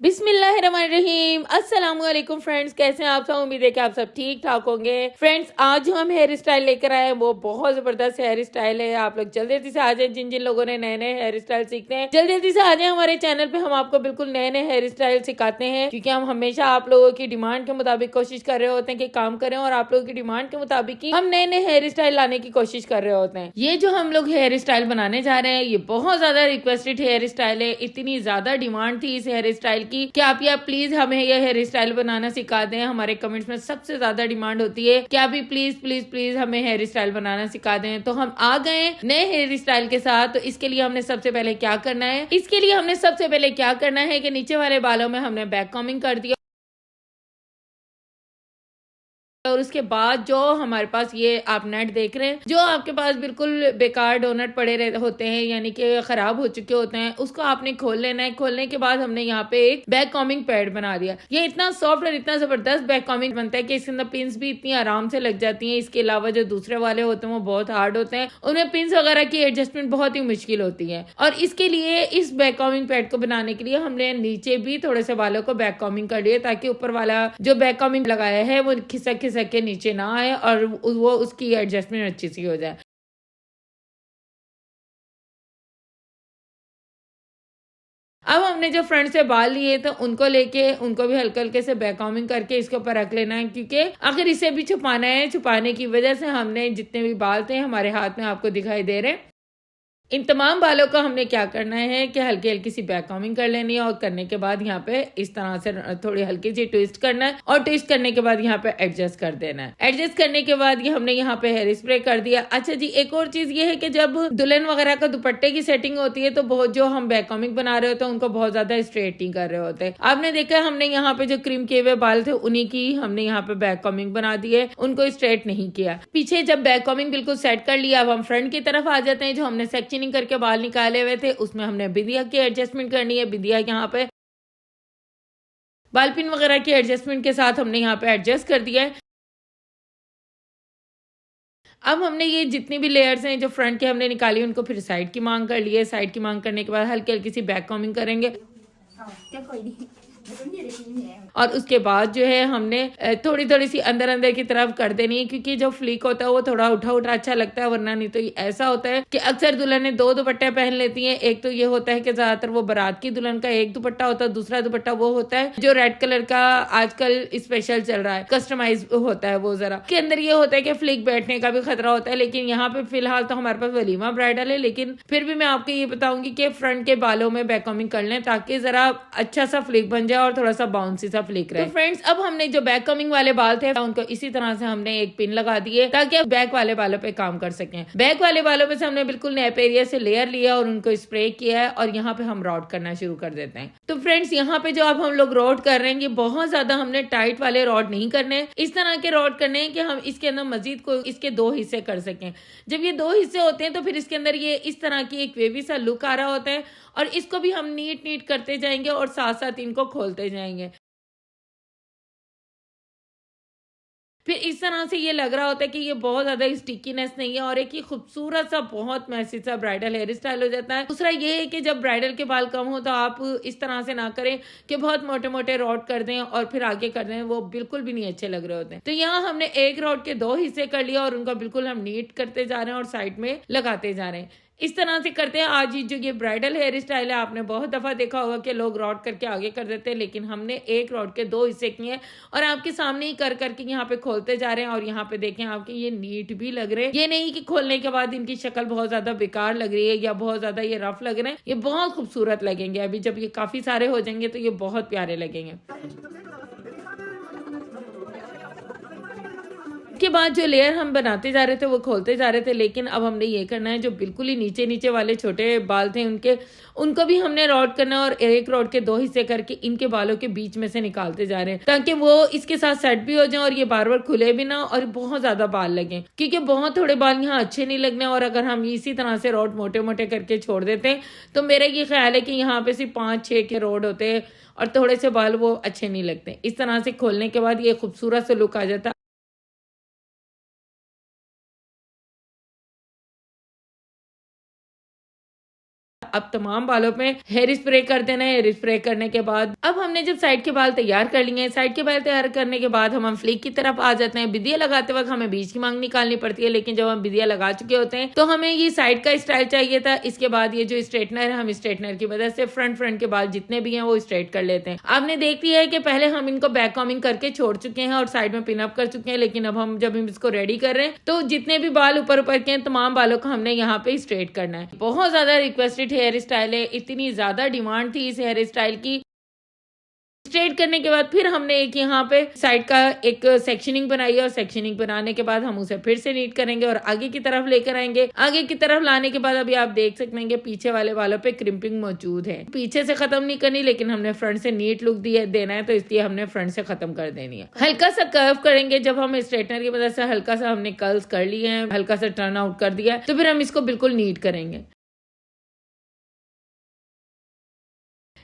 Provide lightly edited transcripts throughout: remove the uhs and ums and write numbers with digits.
बिस्मिल्लाहिर्रहमानिर्रहीम। अस्सलाम वालेकुम फ्रेंड्स, कैसे हैं आप सब? उम्मीद है कि आप सब ठीक ठाक होंगे। फ्रेंड्स, आज जो हम हेयर स्टाइल लेकर आए हैं वो बहुत जबरदस्त हेयर स्टाइल है। आप लोग जल्दी जल्दी से आ जाए, जिन जिन लोगों ने नए नए हेयर स्टाइल सीखते हैं जल्दी जल्दी से आ जाए हमारे चैनल पे। हम आपको बिल्कुल नए नए हेयर स्टाइल सिखाते हैं, क्योंकि हम हमेशा आप लोगों की डिमांड के मुताबिक कोशिश कर रहे होते हैं कि काम करें, और आप लोगों की डिमांड के मुताबिक ही हम नए नए हेयर स्टाइल लाने की कोशिश कर रहे होते हैं। ये जो हम लोग हेयर स्टाइल बनाने जा रहे हैं ये बहुत ज्यादा रिक्वेस्टेड हेयर स्टाइल है। इतनी ज्यादा डिमांड थी इस हेयर स्टाइल की कि आप प्लीज हमें ये हेयर स्टाइल बनाना सिखा दें। हमारे कमेंट्स में सबसे ज्यादा डिमांड होती है कि आप भी प्लीज प्लीज प्लीज हमें हेयर स्टाइल बनाना सिखा दें। तो हम आ गए नए हेयर स्टाइल के साथ। तो इसके लिए हमने सबसे पहले क्या करना है कि नीचे वाले बालों में हमने बैक कॉमिंग कर दिया, और उसके बाद जो हमारे पास ये आप नेट देख रहे हैं, जो आपके पास बिल्कुल बेकार डोनट पड़े होते हैं, यानी कि खराब हो चुके होते हैं, उसको आपने खोल लेना है। खोलने के बाद हमने यहाँ पे एक बैक कॉमिंग पैड बना दिया। ये इतना सॉफ्ट और इतना जबरदस्त बैक कॉमिंग बनता है कि इसके अंदर पिंस भी इतनी आराम से लग जाती हैं। इसके अलावा जो दूसरे वाले होते हैं वो बहुत हार्ड होते हैं, उनमें पिंस वगैरह की एडजस्टमेंट बहुत ही मुश्किल होती है। और इसके लिए इस बैक कॉमिंग पैड को बनाने के लिए हमने नीचे भी थोड़े से बालों को बैक कॉमिंग कर लिया, ताकि ऊपर वाला जो बैक कॉमिंग लगाया है वो खिसक खिसक के नीचे ना आए और वो उसकी एडजस्टमेंट अच्छी सी हो जाए। अब हमने जो फ्रंट से बाल लिए तो उनको लेके उनको भी हल्के हल्के से बैक कॉमिंग करके इसके ऊपर रख लेना है, क्योंकि अगर इसे भी छुपाना है, छुपाने की वजह से हमने जितने भी बाल थे हमारे हाथ में आपको दिखाई दे रहे हैं, इन तमाम बालों का हमने क्या करना है कि हल्की हल्की सी बैक कॉमिंग कर लेनी है। और करने के बाद यहाँ पे इस तरह से थोड़ी हल्की सी ट्विस्ट करना है, और ट्विस्ट करने के बाद यहाँ पे एडजस्ट कर देना है। एडजस्ट करने के बाद ये हमने यहाँ पे हेयर स्प्रे कर दिया। अच्छा जी, एक और चीज ये है कि जब दुल्हन वगैरह का दुपट्टे की सेटिंग होती है तो बहुत जो हम बैक कॉमिंग बना रहे होते हैं उनको बहुत ज्यादा स्ट्रेटिंग कर रहे होते हैं। आपने देखा हमने यहाँ पे जो क्रीम किए हुए बाल थे उन्हीं की हमने यहाँ पे बैक कॉमिंग बना दी है, उनको स्ट्रेट नहीं किया। पीछे जब बैक कॉमिंग बिल्कुल सेट कर लिया, अब हम फ्रंट की तरफ आ जाते हैं। जो हमने सेक्शनिंग करके बाल निकाले हुए थे उसमें हमने बिंदिया की एडजस्टमेंट करनी है। बिंदिया यहाँ पे बाल पिन वगैरह की एडजस्टमेंट के साथ हमने यहाँ पे एडजस्ट कर दिया है। अब हमने ये जितनी भी लेयर्स हैं जो फ्रंट के हमने निकाली उनको फिर साइड की मांग कर लिए। साइड की मांग करने के बाद हल्की हल्की सी बैक कॉमिंग करेंगे, और उसके बाद जो है हमने थोड़ी थोड़ी सी अंदर अंदर की तरफ कर देनी है, क्योंकि जो फ्लिक होता है वो थोड़ा उठा उठा अच्छा लगता है। वरना नहीं तो ऐसा होता है कि अक्सर दुल्हनें दो दुपट्टे पहन लेती हैं। एक तो ये होता है कि ज्यादातर वो बारात की दुल्हन का एक दुपट्टा होता है, दूसरा दुपट्टा वो होता है जो रेड कलर का आजकल स्पेशल चल रहा है, कस्टमाइज होता है वो। जरा के अंदर ये होता है कि फ्लिक बैठने का भी खतरा होता है। लेकिन यहाँ पे फिलहाल तो हमारे पास वलीमा ब्राइडल है, लेकिन फिर भी मैं आपको ये बताऊंगी कि फ्रंट के बालों में बैक कॉमिंग कर लें, ताकि जरा अच्छा सा फ्लिक बन जाए और थोड़ा सा बाउंसी सा फ्लिक रहे। तो फ्रेंड्स, अब हमने जो बैक कमिंग वाले बाल थे उनको इसी तरह से हमने एक पिन लगा दिए, ताकि अब बैक वाले बालों पे काम कर सकें। बैक वाले बालों पे से हमने बिल्कुल नैप एरिया से लेयर लिया और उनको स्प्रे किया है, और यहाँ पे हम रॉड करना शुरू कर देते हैं। तो फ्रेंड्स, यहाँ पे जो अब हम लोग रॉड कर रहे हैं ये बहुत ज्यादा हमने टाइट वाले रॉड नहीं करने, इस तरह के रॉड करने हैं कि हम इसके अंदर मजीद को इसके दो हिस्से कर सकें। जब ये दो हिस्से होते हैं तो फिर इसके अंदर ये इस तरह की एक वेवी सा लुक आ रहा होता है, और इसको भी हम नीट नीट करते जाएंगे और साथ साथ इनको खोलते जाएंगे। फिर इस तरह से ये लग रहा होता है कि ये बहुत ज्यादा स्टिकीनेस नहीं है, और एक ही खूबसूरत सा बहुत मैसी सा ब्राइडल हेयर स्टाइल हो जाता है। दूसरा ये है कि जब ब्राइडल के बाल कम हो तो आप इस तरह से ना करें कि बहुत मोटे मोटे रॉड कर दें और फिर आगे कर दें, वो बिल्कुल भी नहीं अच्छे लग रहे होते हैं। तो यहाँ हमने एक रॉड के दो हिस्से कर लिया और उनको बिल्कुल हम नीट करते जा रहे हैं और साइड में लगाते जा रहे हैं। इस तरह से करते हैं। आज जो ये ब्राइडल हेयर स्टाइल है आपने बहुत दफा देखा होगा कि लोग रॉड करके आगे कर देते हैं, लेकिन हमने एक रॉड के दो हिस्से किए हैं और आपके सामने ही कर करके यहाँ पे खोलते जा रहे हैं। और यहाँ पे देखें आपके ये नीट भी लग रहे हैं, ये नहीं कि खोलने के बाद इनकी शक्ल बहुत ज्यादा बेकार लग रही है या बहुत ज्यादा ये रफ लग रहे हैं। ये बहुत खूबसूरत लगेंगे। अभी जब ये काफी सारे हो जाएंगे तो ये बहुत प्यारे लगेंगे। के बाद जो लेयर हम बनाते जा रहे थे वो खोलते जा रहे थे, लेकिन अब हमने ये करना है जो बिल्कुल ही नीचे नीचे वाले छोटे बाल थे उनको भी हमने रॉड करना है, और एक रॉड के दो हिस्से करके इनके बालों के बीच में से निकालते जा रहे हैं, ताकि वो इसके साथ सेट भी हो जाए और ये बार बार खुले भी ना और बहुत ज्यादा बाल लगे, क्योंकि बहुत थोड़े बाल यहाँ अच्छे नहीं लगने। और अगर हम इसी तरह से रॉड मोटे मोटे करके छोड़ देते हैं तो मेरा ये ख्याल है कि यहाँ पे सिर्फ 5-6 के रॉड होते हैं और थोड़े से बाल वो अच्छे नहीं लगते। इस तरह से खोलने के बाद ये खूबसूरत से लुक आ जाता। अब तमाम बालों पे हेयर स्प्रे कर देना है। हेयर स्प्रे करने के बाद अब हमने जब साइड के बाल तैयार कर लिए हैं, साइड के बाल तैयार करने के बाद हम फ्लिक की तरफ आ जाते हैं। बिंदिया लगाते वक्त हमें बीच की मांग निकालनी पड़ती है, लेकिन जब हम बिंदिया लगा चुके होते हैं तो हमें ये साइड का स्टाइल चाहिए था। इसके बाद ये जो स्ट्रेटनर है, हम स्ट्रेटनर की मदद से फ्रंट के बाल जितने भी हैं वो स्ट्रेट कर लेते हैं। आपने देख लिया है कि पहले हम इनको बैक कॉमिंग करके छोड़ चुके हैं और साइड में पिन अप कर चुके हैं, लेकिन अब हम जब हम इसको रेडी कर रहे हैं तो जितने भी बाल ऊपर के हैं तमाम बालों को हमने यहाँ पे स्ट्रेट करना है। बहुत ज्यादा रिक्वेस्टेड हेयर स्टाइल है, इतनी ज्यादा डिमांड थी इस हेयर स्टाइल की। स्ट्रेट करने के बाद फिर हमने एक यहाँ पे साइड का एक सेक्शनिंग बनाई है और सेक्शनिंग बनाने के बाद हम उसे फिर से नीट करेंगे और आगे की तरफ लेकर आएंगे। आगे की तरफ लाने के बाद अभी आप देख सकते हैं कि पीछे वाले बालों पे क्रिम्पिंग मौजूद है। पीछे से खत्म नहीं करनी, लेकिन हमने फ्रंट से नीट लुक देना है, तो इसलिए हमने फ्रंट से खत्म कर देनी है। हल्का सा कर्व करेंगे। जब हम स्ट्रेटनर की मदद से हल्का सा हमने कर्ल्स कर लिए हैं, हल्का सा टर्न आउट कर दिया है, तो फिर हम इसको बिल्कुल नीट करेंगे।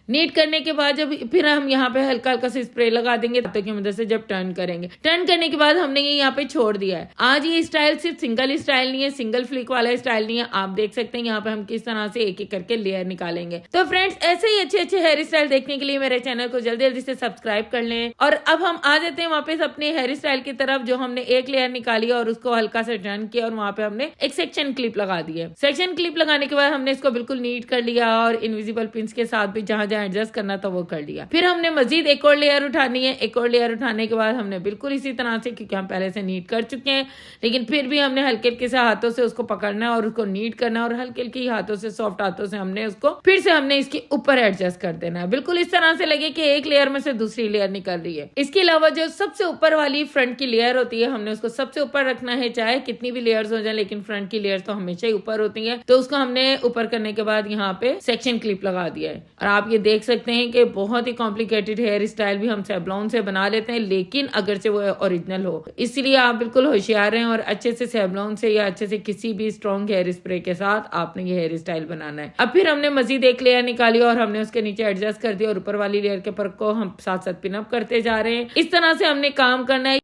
नीट करने के बाद जब फिर हम यहाँ पे हल्का हल्का से स्प्रे लगा देंगे हाथों की मदद से। जब टर्न करेंगे, टर्न करने के बाद हमने ये यहाँ पे छोड़ दिया है। आज ये स्टाइल सिर्फ सिंगल स्टाइल नहीं है, सिंगल फ्लिक वाला स्टाइल नहीं है। आप देख सकते हैं यहाँ पे हम किस तरह से एक एक करके लेयर निकालेंगे। तो फ्रेंड्स, ऐसे ही अच्छे अच्छे हेयर स्टाइल देखने के लिए मेरे चैनल को जल्दी जल्दी से सब्सक्राइब कर लें। और अब हम आ जाते हैं वापस अपने हेयर स्टाइल की तरफ। जो हमने एक लेयर निकाली और उसको हल्का से टर्न किया और वहां पे हमने एक सेक्शन क्लिप लगा दी है। सेक्शन क्लिप लगाने के बाद हमने इसको बिल्कुल नीट कर लिया और इनविजिबल पिंस के साथ भी जहां जहां एडजस्ट करना था वो कर लिया। फिर हमने मजीद एक और लेयर उठानी है। एक और लेयर उठाने के बाद हमने बिल्कुल इसी तरह से, क्योंकि हम पहले से नीट कर चुके हैं, लेकिन फिर भी हमने हल्के हल्के से हाथों से उसको पकड़ना है और उसको नीट करना है और हल्के हल्के हाथों से, सॉफ्ट हाथों से हमने उसको फिर से हमने इसके ऊपर एडजस्ट कर देना है। बिल्कुल इस तरह से लगे कि एक लेयर में से दूसरी लेयर निकल रही है। इसके अलावा जो सबसे ऊपर वाली फ्रंट की लेयर होती है, हमने उसको सबसे ऊपर रखना है, चाहे कितनी भी लेयर्स हो जाए, लेकिन फ्रंट की लेयर्स तो हमेशा ही ऊपर होती है। तो उसको हमने ऊपर करने के बाद यहाँ पे सेक्शन क्लिप लगा दिया है। और आप ये देख सकते हैं कि बहुत ही कॉम्प्लिकेटेड हेयर स्टाइल भी हम सेवलॉन से बना लेते हैं, लेकिन अगर से वो ओरिजिनल हो। इसलिए आप बिल्कुल होशियार रहें और अच्छे से सेवलॉन से या अच्छे से किसी भी स्ट्रॉन्ग हेयर स्प्रे के साथ आपने ये हेयर स्टाइल बनाना है। अब फिर हमने मजीद एक लेयर निकाली और हमने उसके नीचे एडजस्ट कर दिया और ऊपर वाली लेयर के पर को हम साथ साथ पिन अप करते जा रहे हैं। इस तरह से हमने काम करना है।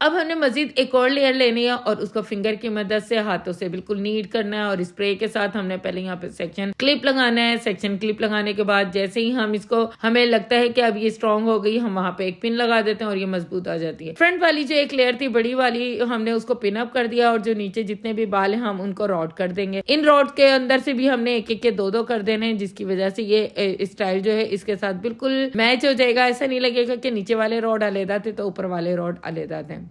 अब हमने मजीद एक और लेयर लेनी है और उसको फिंगर की मदद से हाथों से बिल्कुल नीट करना है और स्प्रे के साथ हमने पहले यहाँ पे सेक्शन क्लिप लगाना है। सेक्शन क्लिप लगाने के बाद जैसे ही हम इसको, हमें लगता है कि अब ये स्ट्रॉन्ग हो गई, हम वहां पे एक पिन लगा देते हैं और ये मजबूत आ जाती है। फ्रंट वाली जो एक लेयर थी बड़ी वाली, हमने उसको पिन अप कर दिया और जो नीचे जितने भी बाल हैं हम उनको रॉड कर देंगे। इन रॉड के अंदर से भी हमने एक एक के दो कर देने हैं, जिसकी वजह से ये स्टाइल जो है इसके साथ बिल्कुल मैच हो जाएगा। ऐसा नहीं लगेगा कि नीचे वाले रॉड अलहदा थे तो ऊपर वाले रॉड अलहदा थे।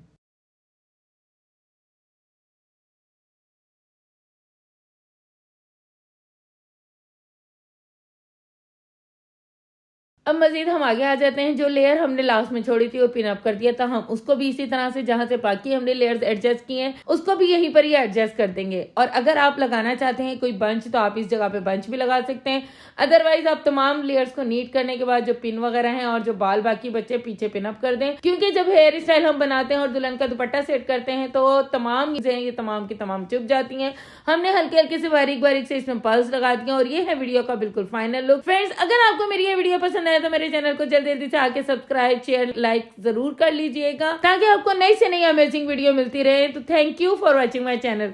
अब मजीद हम आगे आ जाते हैं। जो लेयर हमने लास्ट में छोड़ी थी वो पिन अप कर दिया था, हम उसको भी इसी तरह से जहां से बाकी हमने लेयर्स एडजस्ट किए हैं उसको भी यहीं पर ही एडजस्ट कर देंगे। और अगर आप लगाना चाहते हैं कोई बंच तो आप इस जगह पे बंच भी लगा सकते हैं। अदरवाइज आप तमाम लेयर्स को नीट करने के बाद जो पिन वगैरह हैं और जो बाल बाकी बच्चे पीछे पिन अप कर दें, क्योंकि जब हेयर स्टाइल हम बनाते हैं और दुल्हन का दुपट्टा सेट करते हैं तो तमाम चीजें ये तमाम की तमाम चुप जाती हैं। हमने हल्के हल्के से बारीक बारीक से इसमें पल्स लगा दिए और ये है वीडियो का बिल्कुल फाइनल लुक। फ्रेंड्स, अगर आपको मेरी ये वीडियो पसंद आए तो मेरे चैनल को जल्दी जल्दी से आके सब्सक्राइब, शेयर, लाइक जरूर कर लीजिएगा ताकि आपको नई से नई अमेजिंग वीडियो मिलती रहे। तो thank you for watching my channel.